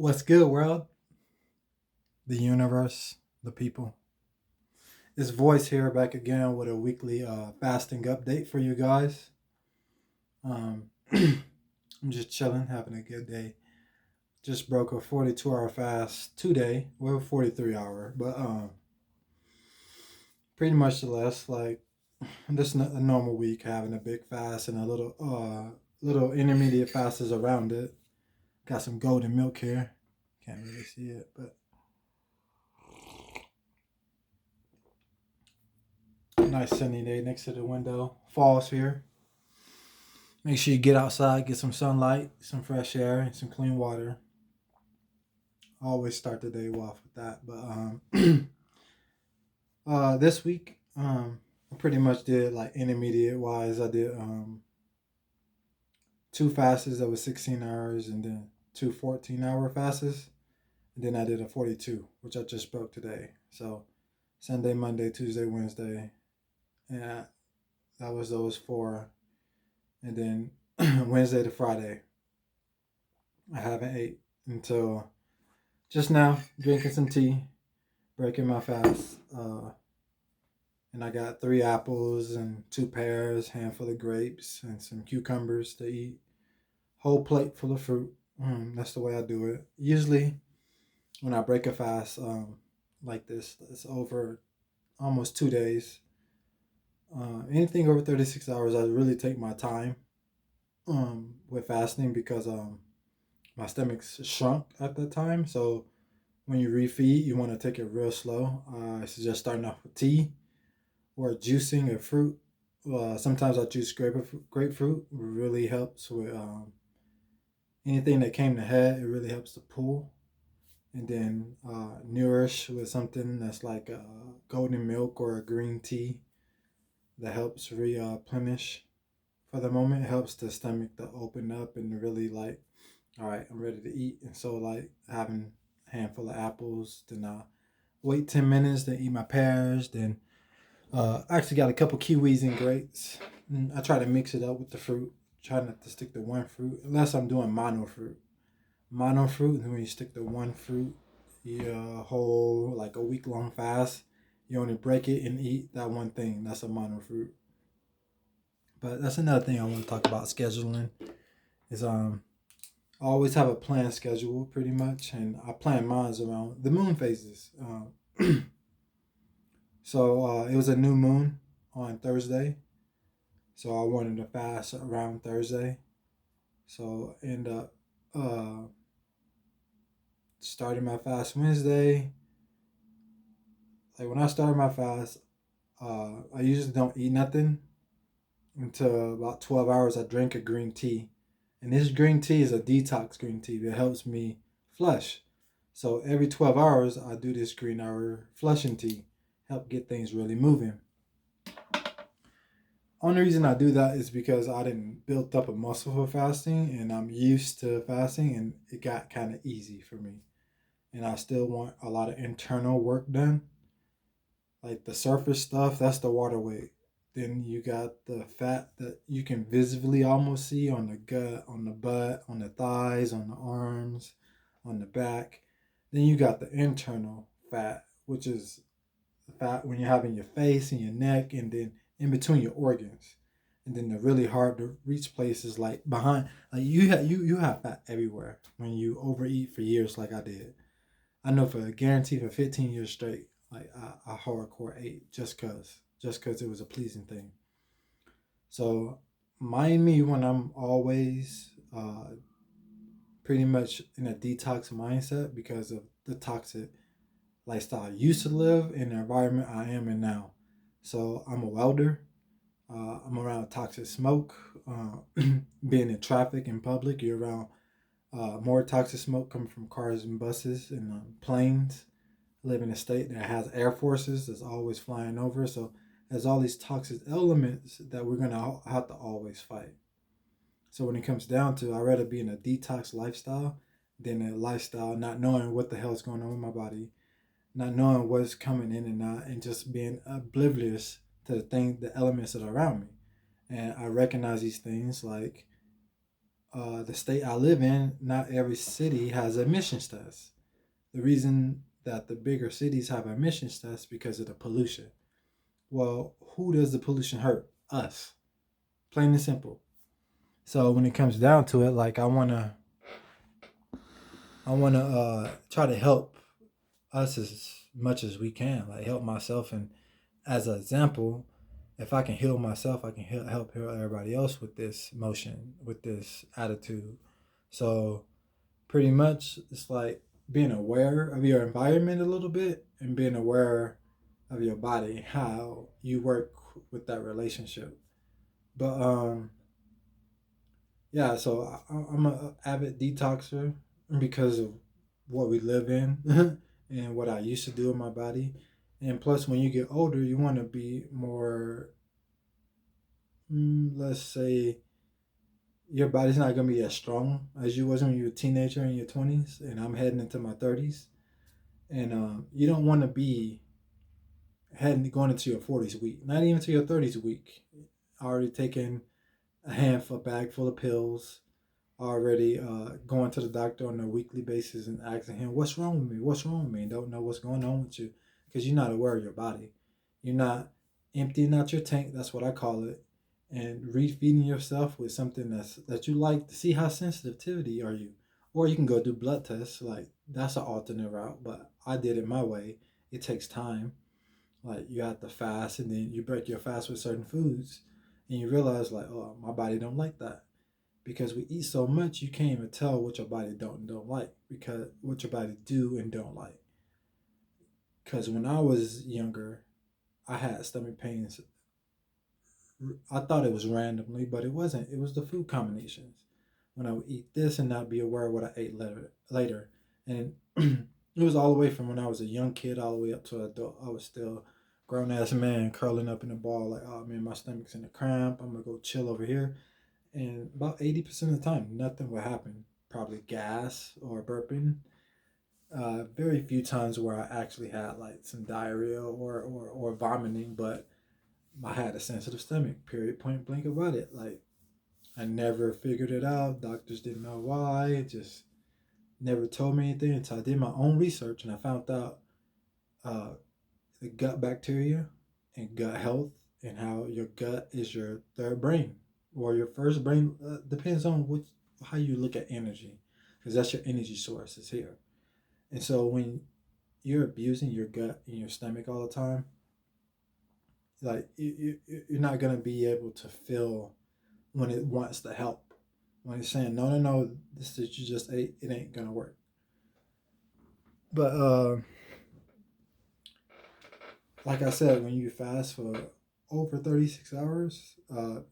What's good, world? The universe, the people. It's Voice here back again with a weekly fasting update for you guys. I'm just chilling, having a good day. Just broke a 42-hour fast today. Well, 43-hour, but pretty much the less like just a normal week having a big fast and a little intermediate fasts around it. Got some golden milk here. Can't really see it, but nice sunny day next to the window. Fall's here. Make sure you get outside, get some sunlight, some fresh air, and some clean water. Always start the day off with that. But this week, I pretty much did like intermediate wise. I did two fasts that was 16 hours, and then two 14-hour fasts, and then I did a 42, which I just broke today. So Sunday, Monday, Tuesday, Wednesday, and that was those four, and then Wednesday to Friday, I haven't ate until just now, drinking some tea, breaking my fast. And I got three apples and two pears, handful of grapes, and some cucumbers to eat. Whole plate full of fruit. That's the way I do it. Usually, when I break a fast like this, it's over almost 2 days. Anything over 36 hours, I really take my time with fasting because my stomach's shrunk at that time. So when you refeed, you want to take it real slow. I suggest starting off with tea or juicing a fruit. Sometimes I juice grapefruit. It really helps with anything that came to head. It really helps to pull. And then nourish with something that's like golden milk or a green tea that helps replenish for the moment. It helps the stomach to open up and really like, all right, I'm ready to eat. And so like having a handful of apples, then I wait 10 minutes, then eat my pears, then I actually got a couple kiwis and grapes. I try to mix it up with the fruit. Try not to stick to one fruit unless I'm doing mono fruit. Mono fruit, and when you stick to one fruit, you whole like a week long fast. You only break it and eat that one thing. That's a mono fruit. But that's another thing I want to talk about scheduling. Is I always have a planned schedule pretty much, and I plan mine around the moon phases. So it was a new moon on Thursday, so I wanted to fast around Thursday. So end up uh, starting my fast Wednesday. Like when I start my fast, I usually don't eat nothing until about 12 hours. I drink a green tea, and this green tea is a detox green tea that helps me flush. So every 12 hours, I do this green hour flushing tea, help get things really moving. Only reason I do that is because I didn't build up a muscle for fasting and I'm used to fasting and it got kind of easy for me. And I still want a lot of internal work done. Like the surface stuff, that's the water weight. Then you got the fat that you can visibly almost see on the gut, on the butt, on the thighs, on the arms, on the back. Then you got the internal fat, which is fat when you're having your face and your neck and then in between your organs. And then the really hard to reach places like behind, like you have fat everywhere when you overeat for years like I did. I know for a guarantee for 15 years straight, like I hardcore ate just cause it was a pleasing thing. So mind me when I'm always pretty much in a detox mindset because of the toxic lifestyle I used to live in the environment I am in now. So I'm a welder. I'm around toxic smoke. Being in traffic in public, you're around more toxic smoke coming from cars and buses and planes. I live in a state that has air forces that's always flying over. So there's all these toxic elements that we're gonna have to always fight. So when it comes down to, I'd rather be in a detox lifestyle than a lifestyle not knowing what the hell's going on with my body, not knowing what's coming in and not, and just being oblivious to the elements that are around me. And I recognize these things like the state I live in, not every city has emissions tests. The reason that the bigger cities have emissions tests because of the pollution. Well, who does the pollution hurt? Us. Plain and simple. So when it comes down to it, like I wanna try to help us as much as we can, like help myself, and as an example, if I can heal myself, I can help heal everybody else with this motion, with this attitude. So pretty much, it's like being aware of your environment a little bit and being aware of your body, how you work with that relationship. But yeah, so I'm a avid detoxer because of what we live in and what I used to do in my body. And plus, when you get older, you want to be more, let's say, your body's not going to be as strong as you was when you were a teenager in your 20s, and I'm heading into my 30s. And you don't want to be heading going into your 40s week, not even to your 30s week. Already taking a handful, a bag full of pills, already going to the doctor on a weekly basis and asking him, "What's wrong with me? What's wrong with me?" And don't know what's going on with you because you're not aware of your body. You're not emptying out your tank. That's what I call it, and refeeding yourself with something that you like to see how sensitivity are you. Or you can go do blood tests. Like that's an alternate route, but I did it my way. It takes time. Like you have to fast, and then you break your fast with certain foods, and you realize like, oh, my body don't like that because we eat so much you can't even tell what your body don't like because what your body do and don't like. Because when I was younger, I had stomach pains. I thought it was randomly, but it wasn't. It was the food combinations. When I would eat this and not be aware of what I ate later. And it was all the way from when I was a young kid all the way up to an adult. I was still grown ass man curling up in a ball like, oh man, my stomach's in a cramp. I'm gonna go chill over here. And about 80% of the time, nothing would happen. Probably gas or burping. Very few times where I actually had like some diarrhea or vomiting, but I had a sensitive stomach, period, point blank about it. Like, I never figured it out. Doctors didn't know why. It just never told me anything until I did my own research and I found out uh, the gut bacteria and gut health and how your gut is your third brain or your first brain. Depends on which how you look at energy, because that's your energy source is here. And so when you're abusing your gut and your stomach all the time, like you're not gonna be able to feel when it wants to help. When it's saying no, no, no, this that you just ate, it ain't gonna work. But like I said, when you fast for over 36 hours,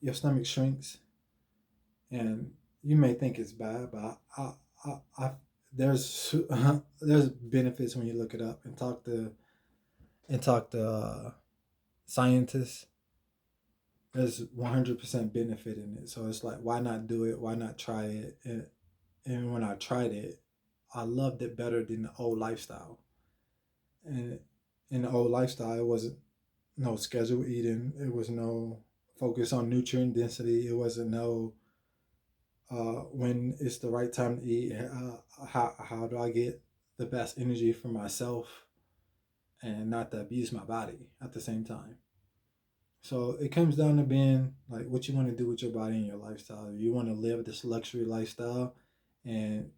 your stomach shrinks, and you may think it's bad, but I there's there's benefits when you look it up and talk to scientists. There's 100% benefit in it. So it's like, why not do it? Why not try it? And when I tried it, I loved it better than the old lifestyle. And in the old lifestyle, it wasn't no scheduled eating. It was no focus on nutrient density. It wasn't no when it's the right time to eat. How do I get the best energy for myself and not to abuse my body at the same time? So it comes down to being like what you want to do with your body and your lifestyle. You want to live this luxury lifestyle and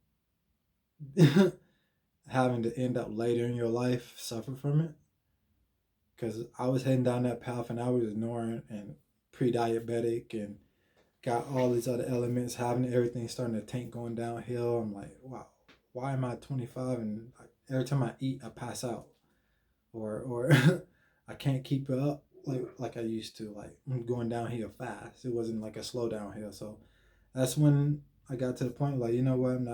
having to end up later in your life suffer from it. Because I was heading down that path and I was ignoring and pre-diabetic and got all these other elements, having everything starting to tank going downhill. I'm like, wow, why am I 25 and every time I eat I pass out or I can't keep it up like I used to. Like I'm going downhill fast. It wasn't like a slow downhill. So that's when I got to the point like, you know what, I'm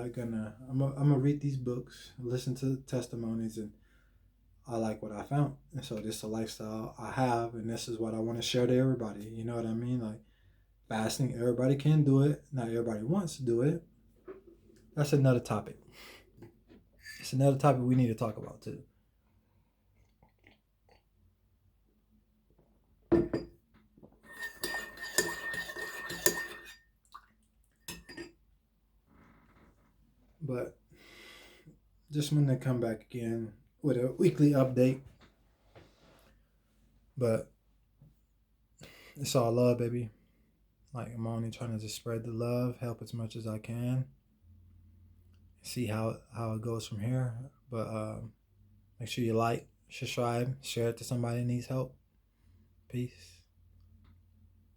gonna read these books, listen to testimonies, and I like what I found. And so this is a lifestyle I have, and this is what I want to share to everybody. You know what I mean? Like fasting, everybody can do it. Not everybody wants to do it. That's another topic. It's another topic we need to talk about too. But just wanted to come back again with a weekly update. But it's all love, baby. Like, I'm only trying to just spread the love, help as much as I can, see how it goes from here. But make sure you like, subscribe, share it to somebody that needs help. Peace.